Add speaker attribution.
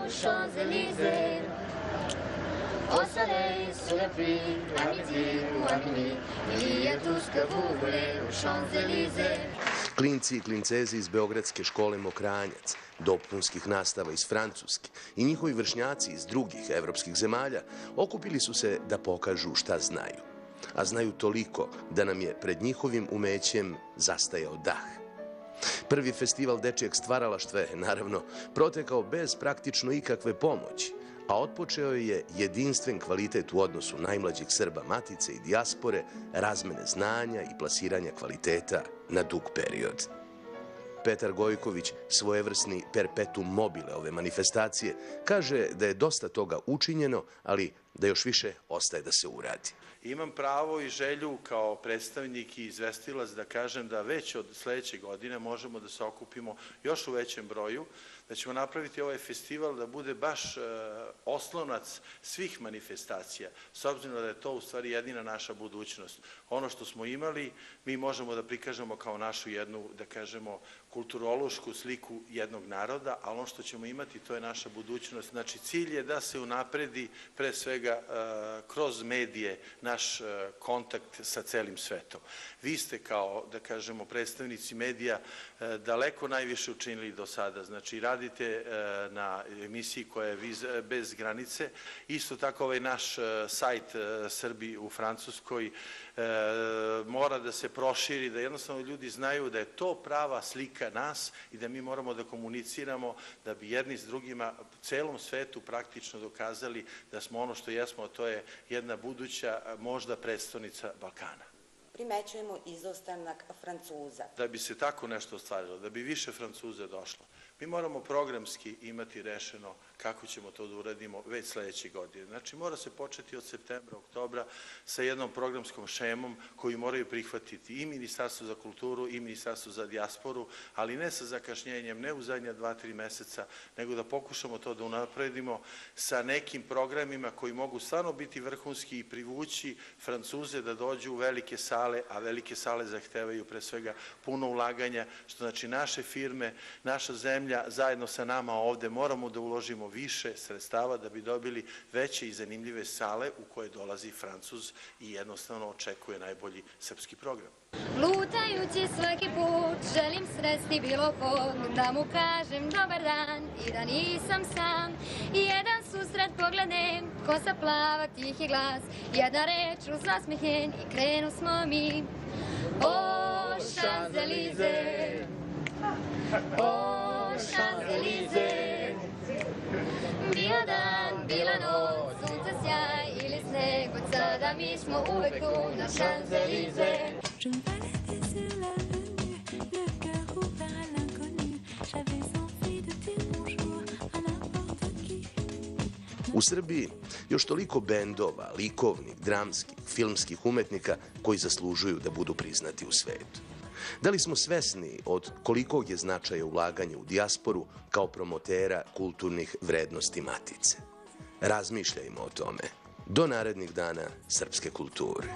Speaker 1: aux Champs-Élysées. Au soleil, sous la pluie, à midi ou à minuit, il y a tout ce que vous voulez aux Champs-Élysées.
Speaker 2: Klinci i klincezi iz Beogradske škole Mokranjac, dopunskih nastava iz Francuske i njihovi vršnjaci iz drugih evropskih zemalja okupili su se da pokažu šta znaju. A znaju toliko da nam je pred njihovim umećem zastajao dah. Prvi festival dečijeg stvaralaštva je, naravno, protekao bez praktično ikakve pomoći, a otpočeo je jedinstven kvalitet u odnosu najmlađih Srba matice i dijaspore, razmene znanja i plasiranja kvaliteta na dug period. Petar Gojković, svojevrsni perpetuum mobile ove manifestacije, kaže da je dosta toga učinjeno, ali da još više ostaje da se uradi.
Speaker 3: Imam pravo i želju kao predstavnik i izvestilac da kažem da već od sledeće godine možemo da se okupimo još u većem broju, da ćemo napraviti ovaj festival da bude baš oslonac svih manifestacija, s obzirom da je to u stvari jedina naša budućnost. Ono što smo imali, mi možemo da prikažemo kao našu jednu, da kažemo, kulturološku sliku jednog naroda, a ono što ćemo imati, to je naša budućnost. Znači, cilj je da se unapredi, pre svega, kroz medije, naš kontakt sa celim svetom. Vi ste kao, da kažemo, predstavnici medija daleko najviše učinili do sada. Znači, radite na emisiji koja je bez granice. Isto tako ovaj naš sajt Srbi u Francuskoj mora da se proširi, da jednostavno ljudi znaju da je to prava slika nas i da mi moramo da komuniciramo da bi jedni s drugima celom svetu praktično dokazali da smo ono što jesmo, a to je jedna buduća možda predstavnica Balkana.
Speaker 4: Primećujemo izostanak Francuza.
Speaker 3: Da bi se tako nešto ostvarilo, da bi više Francuza došlo, mi moramo programski imati rešeno kako ćemo to da uradimo već sledeće godine. Znači, mora se početi od septembra, oktobra sa jednom programskom šemom koju moraju prihvatiti i Ministarstvo za kulturu i Ministarstvo za dijasporu, ali ne sa zakašnjenjem, ne u zadnja 2-3 meseca, nego da pokušamo to da unapredimo sa nekim programima koji mogu stvarno biti vrhunski i privući Francuze da dođu u velike sale, a velike sale zahtevaju pre svega puno ulaganja, što znači naše firme, naša zemlja zajedno sa nama ovde moramo da uložimo više sredstava da bi dobili veće i zanimljive sale u koje dolazi Francuz i jednostavno očekuje najbolji srpski program.
Speaker 1: Lutajući svaki put želim sresti bilo kog, da mu kažem dobar dan i da nisam sam. I jedan susret pogledem, kosa plava, tihi glas, jedna reč uz nasmehen i krenu smo mi. O Champs-Élysées, o Champs-Élysées, bio dan, bila noć, sunce sjaj ili sneg, od sada mi smo uvek tu na Champs-Élysées.
Speaker 5: Je me baladais sur l'avenue, le cœur ouvert à l'inconnu. J'avais envie de dire bonjour à n'importe qui.
Speaker 2: U Srbiji još toliko bendova, likovnih, dramskih, filmskih umetnika koji zaslužuju da budu priznati u svetu. Da li smo svesni od kolikog je značaja ulaganje u dijasporu kao promotera kulturnih vrednosti matice? Razmišljajmo o tome. Do narednih dana srpske kulture.